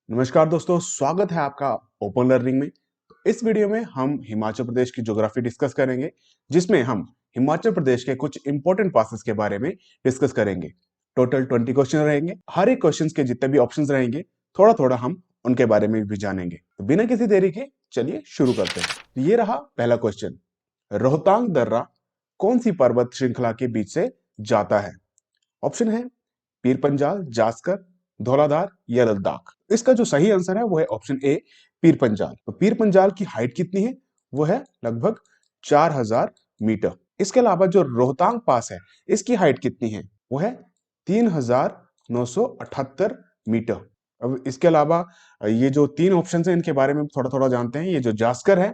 नमस्कार दोस्तों, स्वागत है आपका ओपन लर्निंग में। इस वीडियो में हम हिमाचल प्रदेश की ज्योग्राफी डिस्कस करेंगे, जिसमें हम हिमाचल प्रदेश के कुछ इंपॉर्टेंट पासेस के बारे में डिस्कस करेंगे। टोटल 20 क्वेश्चन रहेंगे। हर एक क्वेश्चन के जितने भी ऑप्शंस रहेंगे, थोड़ा थोड़ा हम उनके बारे में भी जानेंगे। तो बिना किसी देरी के चलिए शुरू करते हैं। तो ये रहा पहला क्वेश्चन। रोहतांग दर्रा कौन सी पर्वत श्रृंखला के बीच से जाता है? ऑप्शन है पीर पंजाल, जास्कर, धौलाधार या लद्दाख। इसका जो सही आंसर है वो है ऑप्शन ए, पीर पंजाल। तो पीर पंजाल की हाइट कितनी है? वो है लगभग 4000 मीटर। इसके अलावा जो रोहतांग पास है, इसकी हाइट कितनी है? वो है 3978 मीटर। अब इसके अलावा ये जो तीन ऑप्शन है, इनके बारे में थोड़ा थोड़ा जानते हैं। ये जो जास्कर है,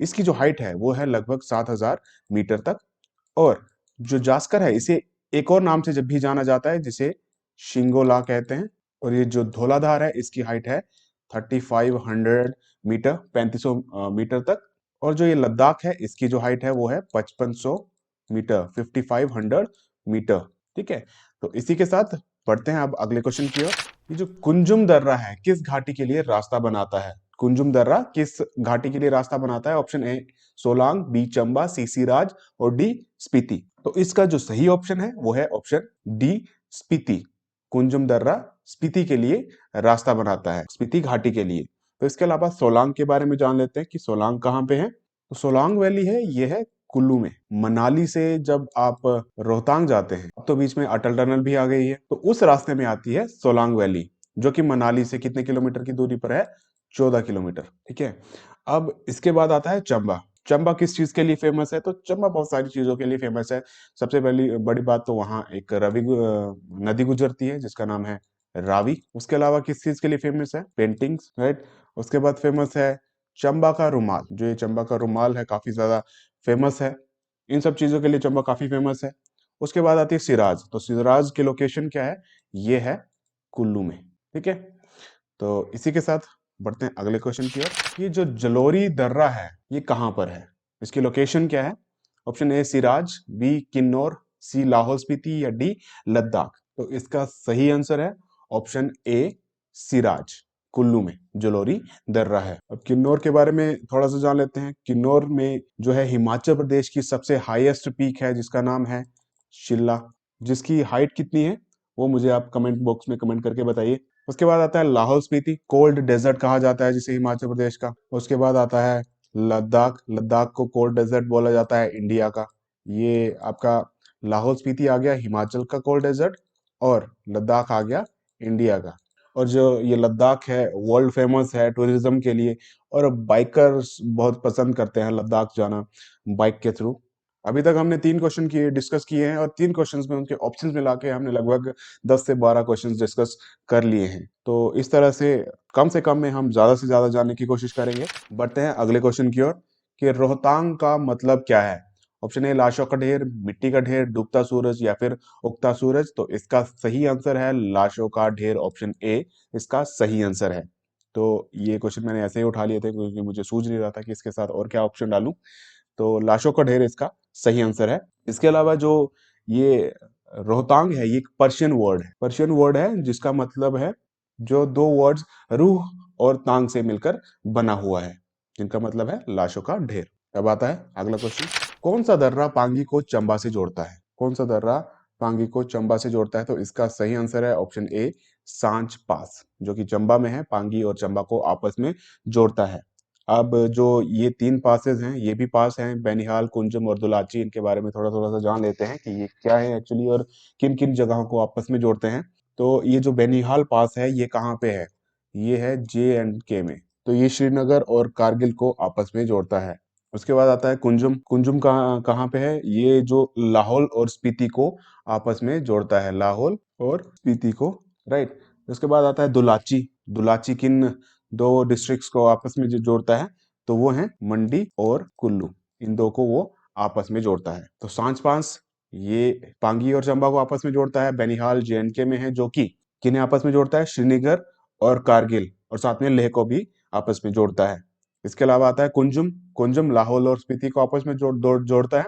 इसकी जो हाइट है वो है लगभग 7000 मीटर तक। और जो जास्कर है, इसे एक और नाम से जब भी जाना जाता है, जिसे शिंगोला कहते हैं। और ये जो धौलाधार है, इसकी हाइट है 3500 मीटर, 3500 मीटर तक। और जो ये लद्दाख है, इसकी जो हाइट है वो है 5500 मीटर, 5500 मीटर। ठीक है, तो इसी के साथ बढ़ते हैं अब अगले क्वेश्चन की ओर। ये जो कुंजुम दर्रा है, किस घाटी के लिए रास्ता बनाता है? कुंजुम दर्रा किस घाटी के लिए रास्ता बनाता है? Option A Solang, B Chamba, C Siraj और डी स्पीति। तो इसका जो सही ऑप्शन है वो है ऑप्शन डी स्पीति। कुंजुम दर्रा स्पीति के लिए रास्ता बनाता है, स्पीति घाटी के लिए। तो इसके अलावा सोलांग के बारे में जान लेते हैं कि सोलांग कहाँ पे है। तो सोलांग वैली है, ये है कुल्लू में। मनाली से जब आप रोहतांग जाते हैं, अब तो बीच में अटल टनल भी आ गई है, तो उस रास्ते में आती है सोलांग वैली, जो कि मनाली से कितने किलोमीटर की दूरी पर है? 14 किलोमीटर। ठीक है, अब इसके बाद आता है चंबा। चंबा किस चीज के लिए फेमस है? तो चंबा बहुत सारी चीजों के लिए फेमस है। सबसे पहली बड़ी बात तो वहाँ एक नदी गुजरती है जिसका नाम है रावी। उसके अलावा किस चीज के लिए फेमस है? Paintings, right. उसके बाद फेमस है चंबा का रुमाल। जो ये चंबा का रुमाल है, काफी ज्यादा फेमस है। इन सब चीजों के लिए चंबा काफी फेमस है। उसके बाद आती है सिराज। तो सिराज की लोकेशन क्या है? ये है कुल्लू में। ठीक है, तो इसी के साथ बढ़ते हैं अगले क्वेश्चन की ओर। ये जो जलोरी दर्रा है, ये कहां पर है? इसकी लोकेशन क्या है? Option A Siraj, B Kinnaur, C Lahaul Spiti या डी लद्दाख। तो इसका सही आंसर है ऑप्शन ए सिराज। कुल्लू में जलोरी दर्रा है। अब किन्नौर के बारे में थोड़ा सा जान लेते हैं। किन्नौर में जो है हिमाचल प्रदेश की सबसे हाईएस्ट पीक है, जिसका नाम है शिल्ला। जिसकी हाइट कितनी है वो मुझे आप कमेंट बॉक्स में कमेंट करके बताइए। उसके बाद आता है लाहौल स्पीति, कोल्ड डेजर्ट कहा जाता है जिसे हिमाचल प्रदेश का। उसके बाद आता है लद्दाख। लद्दाख को कोल्ड डेजर्ट बोला जाता है इंडिया का। ये आपका लाहौल स्पीति आ गया हिमाचल का कोल्ड डेजर्ट, और लद्दाख आ गया इंडिया का। और जो ये लद्दाख है, वर्ल्ड फेमस है टूरिज्म के लिए, और बाइकर्स बहुत पसंद करते हैं लद्दाख जाना बाइक के थ्रू। अभी तक हमने तीन क्वेश्चन किए डिस्कस किए हैं, और तीन क्वेश्चंस में उनके ऑप्शंस मिला के हमने लगभग 10 से 12 क्वेश्चंस डिस्कस कर लिए हैं। तो इस तरह से कम में हम ज्यादा से ज्यादा जानने की कोशिश करेंगे। बढ़ते हैं अगले क्वेश्चन की ओर कि रोहतांग का मतलब क्या है? ऑप्शन ए लाशों का ढेर, मिट्टी का ढेर, डूबता सूरज या फिर उगता सूरज। तो इसका सही आंसर है लाशों का ढेर। ऑप्शन ए इसका सही आंसर है। तो ये क्वेश्चन मैंने ऐसे ही उठा लिए थे क्योंकि मुझे सूझ नहीं रहा था कि इसके साथ और क्या ऑप्शन डालूं। तो लाशों का ढेर इसका सही आंसर है। इसके अलावा जो ये रोहतांग है, ये एक पर्शियन वर्ड है। पर्शियन वर्ड है जिसका मतलब है, जो दो वर्ड्स रूह और तांग से मिलकर बना हुआ है, जिनका मतलब है लाशों का ढेर। अब आता है अगला क्वेश्चन। कौन सा दर्रा पांगी को चंबा से जोड़ता है? कौन सा दर्रा पांगी को चंबा से जोड़ता है? तो इसका सही आंसर है ऑप्शन ए सांच पास, जो कि चंबा में है। पांगी और चंबा को आपस में जोड़ता है। अब जो ये तीन पासेस हैं, ये भी पास हैं, बेनिहाल, कुंजम और दुलाची। इनके बारे में थोड़ा थोड़ा सा जान लेते हैं कि ये क्या है एक्चुअली, और किन किन जगहों को आपस में जोड़ते हैं। तो ये जो बेनिहाल पास है, ये कहाँ पे है? ये है J&K में। तो ये श्रीनगर और कारगिल को आपस में जोड़ता है। उसके बाद आता है कुंजुम। कुंजुम कहाँ कहाँ पे है? ये जो लाहौल और स्पीति को आपस में जोड़ता है, लाहौल और स्पीति को, राइट। उसके बाद आता है दुलाची। दुलाची किन दो डिस्ट्रिक्ट्स को आपस में जो जोड़ता है? तो वो है मंडी और कुल्लू। इन दो को वो आपस में जोड़ता है। तो सांच पास ये पांगी और चंबा को आपस में जोड़ता है। बेनिहाल J&K में है, जो कि किन्हें आपस में जोड़ता है? श्रीनगर और कारगिल, और साथ में लेह को भी आपस में जोड़ता है। इसके अलावा आता है कुंजुम। कुंजुम लाहौल और स्पीति को आपस में जोड़ता है।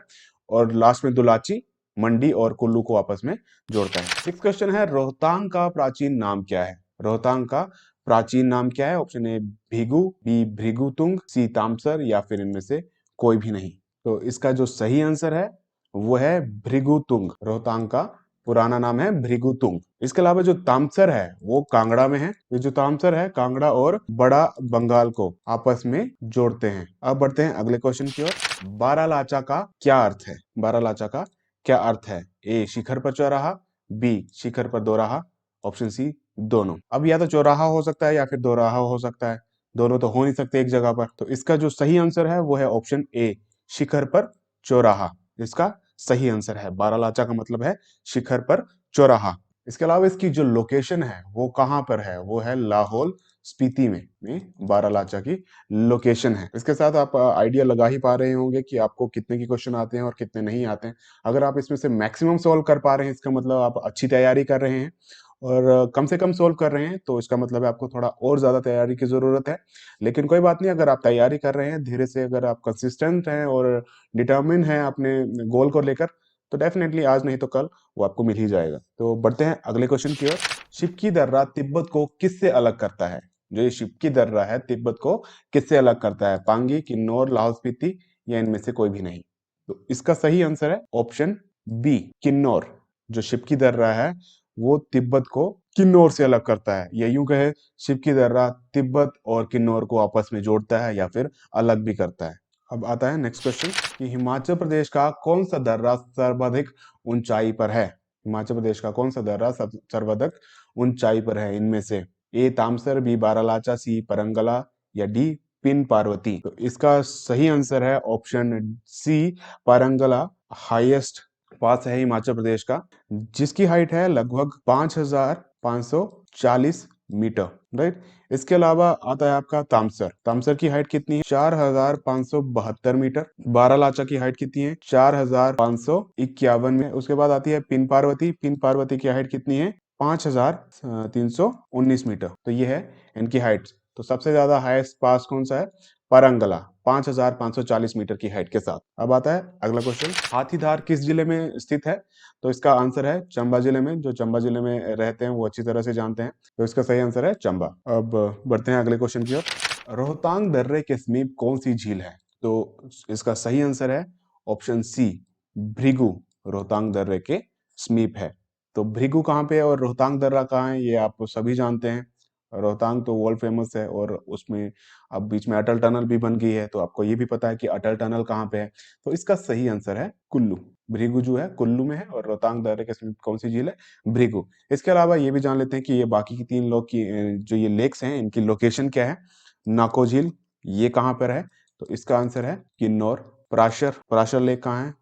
और लास्ट में दुलाची मंडी और कुल्लू को आपस में जोड़ता है। नेक्स्ट क्वेश्चन है रोहतांग का प्राचीन नाम क्या है? रोहतांग का प्राचीन नाम क्या है? ऑप्शन ए भृगु, बी भृगुतुंग, सी तामसर या फिर इनमें से कोई भी नहीं। तो इसका जो सही आंसर है वो है भृगुतुंग। रोहतांग का पुराना नाम है भृगुतुंग। इसके अलावा जो तामसर है वो कांगड़ा में है। ये जो तामसर है कांगड़ा और बड़ा बंगाल को आपस में जोड़ते हैं। अब बढ़ते हैं अगले क्वेश्चन की ओर। बारालाचा का क्या अर्थ है? बारालाचा का क्या अर्थ है? ए शिखर पर चौराहा, बी शिखर पर दोराहा, ऑप्शन सी दोनों। अब या तो चौराहा हो सकता है या फिर दोराहा हो सकता है, दोनों तो हो नहीं सकते एक जगह पर। तो इसका जो सही आंसर है वो है ऑप्शन ए शिखर पर चौराहा। इसका सही आंसर है। बारालाचा का मतलब है शिखर पर चौराहा। इसके अलावा इसकी जो लोकेशन है वो कहां पर है? वो है लाहौल स्पीति में बारालाचा की लोकेशन है। इसके साथ आप आइडिया लगा ही पा रहे होंगे कि आपको कितने की क्वेश्चन आते हैं और कितने नहीं आते हैं। अगर आप इसमें से मैक्सिमम सॉल्व कर पा रहे हैं इसका मतलब आप अच्छी तैयारी कर रहे हैं, और कम से कम सोल्व कर रहे हैं तो इसका मतलब है आपको थोड़ा और ज्यादा तैयारी की जरूरत है। लेकिन कोई बात नहीं, अगर आप तैयारी कर रहे हैं धीरे से, अगर आप कंसिस्टेंट हैं और डिटर्मिन हैं अपने गोल को लेकर, तो डेफिनेटली आज नहीं तो कल वो आपको मिल ही जाएगा। तो बढ़ते हैं अगले क्वेश्चन की ओर। शिपकी दर्रा तिब्बत को किससे अलग करता है? जो ये शिपकी दर्रा है तिब्बत को किससे अलग करता है? पांगी, किन्नौर, लाहौल स्पीति या इनमें से कोई भी नहीं। तो इसका सही आंसर है ऑप्शन बी किन्नौर। जो शिपकी दर्रा है वो तिब्बत को किन्नौर से अलग करता है, या यूं कहे शिपकी दर्रा तिब्बत और किन्नौर को आपस में जोड़ता है या फिर अलग भी करता है। अब आता है नेक्स्ट क्वेश्चन कि हिमाचल प्रदेश का कौन सा दर्रा सर्वाधिक ऊंचाई पर है? हिमाचल प्रदेश का कौन सा दर्रा सर्वाधिक ऊंचाई पर है? इनमें से ए तामसर, बी बारालाचा, सी परंगला या डी पिन पार्वती। तो इसका सही आंसर है ऑप्शन सी परंगला। हाईएस्ट पास है हिमाचल प्रदेश का, जिसकी हाइट है लगभग 5540 मीटर, राइट। इसके अलावा आता है आपका तामसर। तामसर की हाइट कितनी है? 4572 मीटर। बारालाचा की हाइट कितनी है? 4551 में। उसके बाद आती है पिन पार्वती। पिन पार्वती की हाइट कितनी है? 5319 मीटर। तो ये है इनकी हाइट। तो सबसे ज्यादा हाईएस्ट पास कौन सा है? परंगला, 5540 मीटर की हाइट के साथ। अब आता है अगला क्वेश्चन, हाथीधार किस जिले में स्थित है? तो इसका आंसर है चंबा जिले में। जो चंबा जिले में रहते हैं वो अच्छी तरह से जानते हैं, तो इसका सही आंसर है चंबा। अब बढ़ते हैं अगले क्वेश्चन की ओर। रोहतांग दर्रे के समीप कौन सी झील है? तो इसका सही आंसर है ऑप्शन सी भृगु। रोहतांग दर्रे के समीप है। तो भृगु कहाँ पे है और रोहतांग दर्रा कहाँ है ये आप सभी जानते हैं। रोहतांग तो वर्ल्ड फेमस है और उसमें अब बीच में अटल टनल भी बन गई है, तो आपको ये भी पता है कि अटल टनल कहाँ पे है। तो इसका सही आंसर है कुल्लू। भृगु जो है कुल्लू में है और रोहतांग दर्रे के समीप कौन सी झील है? भृगु। इसके अलावा ये भी जान लेते हैं कि ये बाकी की तीन लोग की जो ये लेक्स हैं इनकी लोकेशन क्या है। नाको झील ये कहाँ पर है? तो इसका आंसर है किन्नौर। पराशर, पराशर लेक कहाँ है?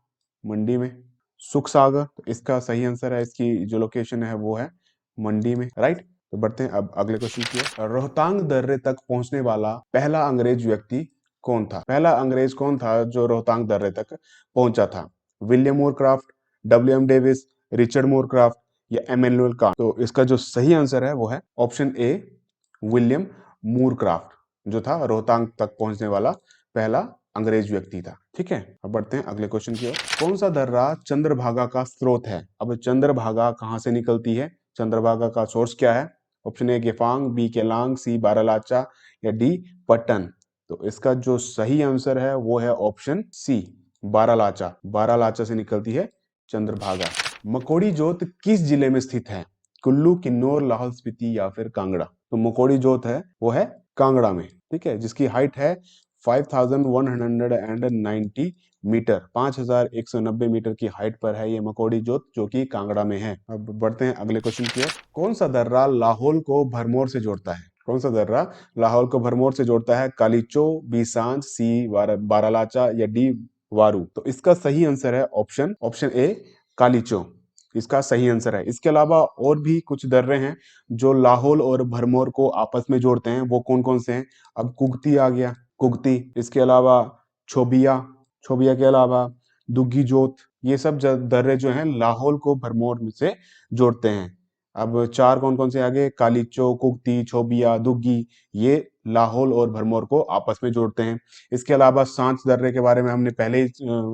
मंडी में। सुख सागर, तो इसका सही आंसर है, इसकी जो लोकेशन है वो है मंडी में, राइट। तो बढ़ते हैं अब अगले क्वेश्चन की ओर। रोहतांग दर्रे तक पहुंचने वाला पहला अंग्रेज व्यक्ति कौन था? पहला अंग्रेज कौन था जो रोहतांग दर्रे तक पहुंचा था? विलियम मोरक्राफ्ट, डब्ल्यू.एम. डेविस, रिचर्ड मोरक्राफ्ट या एमेनुअल कांट। तो इसका जो सही आंसर है वो है ऑप्शन ए विलियम मूरक्राफ्ट, जो था रोहतांग तक पहुंचने वाला पहला अंग्रेज व्यक्ति था। ठीक है, अब बढ़ते हैं अगले क्वेश्चन की ओर। कौन सा दर्रा चंद्रभागा का स्रोत है? अब चंद्रभागा कहां से निकलती है? चंद्रभागा का सोर्स क्या है? Option A Gephang, B Keylong, C Baralacha या डी पट्टन। तो इसका जो सही आंसर है वो है ऑप्शन सी बारालाचा। बारालाचा से निकलती है चंद्रभागा। मकोड़ी जोत किस जिले में स्थित है? कुल्लू, किन्नौर, लाहौल स्पीति या फिर कांगड़ा। तो मकोड़ी जोत है वो है कांगड़ा में, ठीक है, जिसकी हाइट है 5190 मीटर। 5190 मीटर की हाइट पर है ये मकोड़ी जोत, जो कि कांगड़ा में है। अब बढ़ते हैं अगले क्वेश्चन की ओर। कौन सा दर्रा लाहौल को भरमौर से जोड़ता है? कौन सा दर्रा लाहौल को भरमौर से जोड़ता है? कालीचो, बी सांझ, सी बारालाचा या डी वारू। तो इसका सही आंसर है ऑप्शन ए कालीचो। इसका सही आंसर है। इसके अलावा और भी कुछ दर्रे हैं जो लाहौल और भरमौर को आपस में जोड़ते हैं। वो कौन कौन से हैं? अब कुगती आ गया, कुगती। इसके अलावा छोबिया, छोबिया के अलावा दुग्गी जोत। ये सब दर्रे जो हैं लाहौल को भरमौर से जोड़ते हैं। अब चार कौन कौन से आगे? कालीचो, कुगती, छोबिया, दुग्गी, ये लाहौल और भरमौर को आपस में जोड़ते हैं। इसके अलावा सांच दर्रे के बारे में हमने पहले ही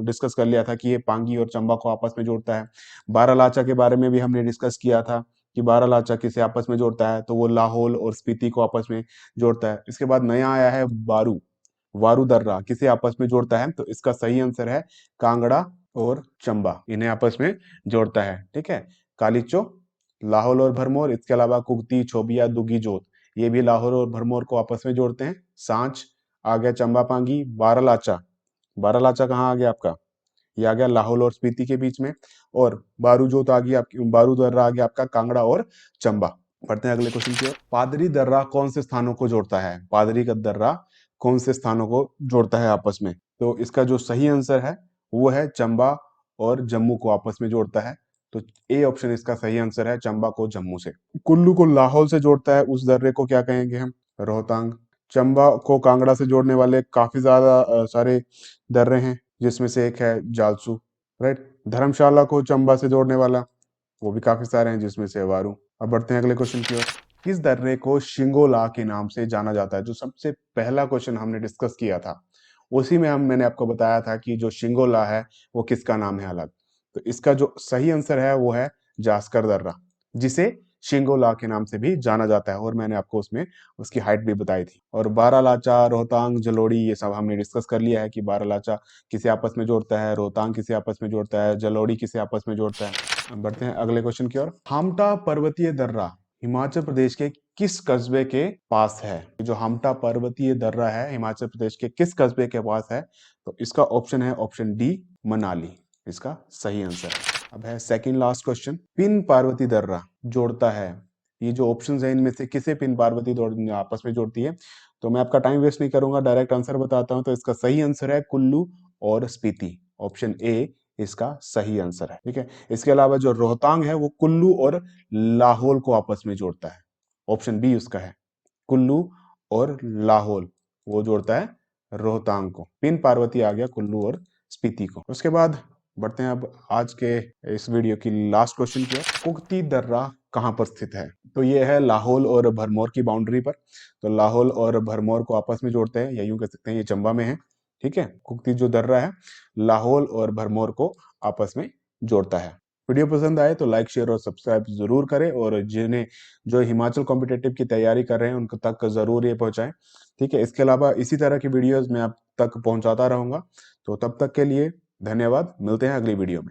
डिस्कस कर लिया था कि ये पांगी और चंबा को आपस में जोड़ता है। बारालाचा के बारे में भी हमने डिस्कस किया था कि बारालाचा किसे आपस में जोड़ता है, तो वो लाहौल और स्पीति को आपस में जोड़ता है। इसके बाद नया आया है बारू, वारू दर्रा किसे आपस में जोड़ता है, तो इसका सही आंसर है कांगड़ा और चंबा, इन्हें आपस में जोड़ता है। ठीक है, कालीचो, लाहौल और भरमौर, इसके अलावा कुगती, छोबिया, दुगी, जोत, ये भी लाहौल और भरमौर को आपस में जोड़ते हैं। सांच आ गया चंबा पांगी, बारालाचा, बारालाचा कहाँ आ गया आपका, ये आ गया लाहौल और स्पीति के बीच में, और बारूजोत आ गया आपकी, बारू दर्रा आ गया आपका कांगड़ा और चंबा। पढ़ते हैं अगले क्वेश्चन की ओर। पादरी दर्रा कौन से स्थानों को जोड़ता है, पादरी का दर्रा कौन से स्थानों को जोड़ता है आपस में, तो इसका जो सही आंसर है वो है चंबा और जम्मू को आपस में जोड़ता है। तो ए ऑप्शन इसका सही आंसर है, चंबा को जम्मू से। कुल्लू को लाहौल से जोड़ता है, उस दर्रे को क्या कहेंगे हम, रोहतांग। चंबा को कांगड़ा से जोड़ने वाले काफी ज्यादा सारे दर्रे हैं, जिसमें से एक है जालसू, राइट। धर्मशाला को चंबा से जोड़ने वाला वो भी काफी सारे हैं, जिसमें से वारू। अब बढ़ते हैं अगले क्वेश्चन की ओर। किस दर्रे को शिंगोला के नाम से जाना जाता है, जो सबसे पहला क्वेश्चन हमने डिस्कस किया था उसी में मैंने आपको बताया था कि जो शिंगोला है वो किसका नाम है अलग। तो इसका जो सही आंसर है वो है जास्कर दर्रा, जिसे शिंगोला के नाम से भी जाना जाता है, और मैंने आपको उसमें उसकी हाइट भी बताई थी। और बारालाचा, रोहतांग, जलोड़ी, ये सब हमने डिस्कस कर लिया है कि बारालाचा किसे आपस में जोड़ता है, रोहतांग किसे आपस में जोड़ता है, जलोड़ी किसे आपस में जोड़ता है। बढ़ते हैं अगले क्वेश्चन की ओर। हाम्टा पर्वतीय दर्रा हिमाचल प्रदेश के किस कस्बे के पास है, जो हाम्टा पर्वतीय दर्रा है हिमाचल प्रदेश के किस कस्बे के पास है, तो इसका ऑप्शन है ऑप्शन डी, मनाली, इसका सही आंसर है। अब है second last question. Pin Parvati दर्रा जोड़ता है, ये जो ऑप्शंस है इनमें से किसे पिन पार्वती आपस में जोड़ती है, तो मैं आपका टाइम वेस्ट नहीं करूंगा, डायरेक्ट आंसर बताता हूं। तो इसका सही आंसर है कुल्लू और स्पीति, ऑप्शन ए इसका सही आंसर है। ठीक है, इसके अलावा जो रोहतांग है वो कुल्लू और लाहौल को आपस में जोड़ता है, ऑप्शन बी उसका है, कुल्लू और लाहौल वो जोड़ता है रोहतांग को। पिन पार्वती आ गया कुल्लू और स्पीति को। उसके बाद बढ़ते हैं अब आज के इस वीडियो की लास्ट क्वेश्चन की ओर। कुगती दर्रा कहाँ पर स्थित है, तो ये है लाहौल और भरमौर की बाउंड्री पर। तो लाहौल और भरमौर को आपस में जोड़ते हैं, या यूं कह सकते हैं ये चंबा में है। ठीक है, कुगती जो दर्रा है लाहौल और भरमौर को आपस में जोड़ता है। वीडियो पसंद आए तो लाइक, शेयर और सब्सक्राइब जरूर करें, और जिन्हें जो हिमाचल कॉम्पिटेटिव की तैयारी कर रहे हैं उनको तक जरूर ये पहुंचाएं। ठीक है, इसके अलावा इसी तरह की वीडियोस मैं आप तक पहुंचाता रहूंगा। तो तब तक के लिए धन्यवाद, मिलते हैं अगली वीडियो में।